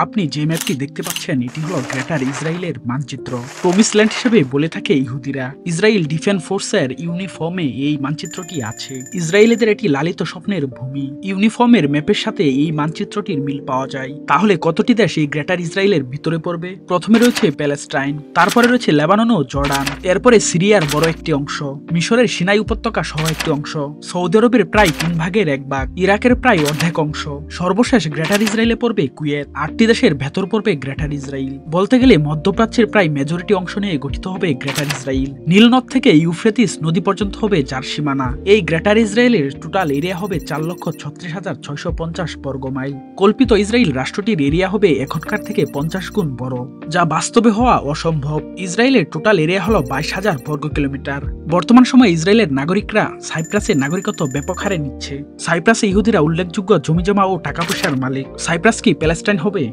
আপনি যে ম্যাপটি দেখতে পাচ্ছেন এটি হলো গ্রেটার ইসরায়েলের মানচিত্র। প্রমিস ল্যান্ড হিসেবে বলে থাকে ইহুদিরা। ইসরায়েল ডিফেন্স ফোর্সের ইউনিফর্মে এই মানচিত্রটি আছে। ইসরায়েলিদের এটি লালিত স্বপ্নের ভূমি। ইউনিফর্মের ম্যাপের সাথে এই মানচিত্রটির মিল পাওয়া যায়। তাহলে কতটি দেশ এই গ্রেটার ইসরায়েলের ভিতরে পড়বে? প্রথমে রয়েছে প্যালেস্টাইন, তারপরে রয়েছে লেবানন ও জর্ডান, এরপরে সিরিয়ার বড় একটি অংশ, মিশরের সিনাই উপত্যকা সহ একটি অংশ, সৌদি আরবের প্রায় 3/1 ইরাকের প্রায় অর্ধেক অংশ, সর্বশেষ গ্রেটার ইসরায়েলে পড়বে কুয়েত। 8টি দেশের ভেতর পড়বে গ্রেটার ইসরায়েল। বলতে গেলে মধ্যপ্রাচ্যের প্রায় মেজরিটি অংশ নিয়ে গঠিত হবে গ্রেটার ইসরায়েল। নীল নদ থেকে ইউফ্রেটিস নদী পর্যন্ত হবে যার সীমানা। এই গ্রেটার ইসরায়েলের টোটাল এরিয়া হবে 4,36,650 বর্গ মাইল। কল্পিত ইসরায়েল রাষ্ট্রটির এরিয়া হবে এখনকার থেকে 50 গুণ বড়, যা বাস্তবে হওয়া অসম্ভব। ইসরায়েলের টোটাল এরিয়া হলো 22,000 বর্গ কিলোমিটার। বর্তমান সময়ে ইসরায়েলের নাগরিকরা সাইপ্রাসের নাগরিকত্ব ব্যাপক হারে নিচ্ছে। সাইপ্রাসে ইহুদিরা উল্লেখযোগ্য জমিজমা ও টাকা পয়সার মালিক। সাইপ্রাস কি প্যালেস্টাইন হবে?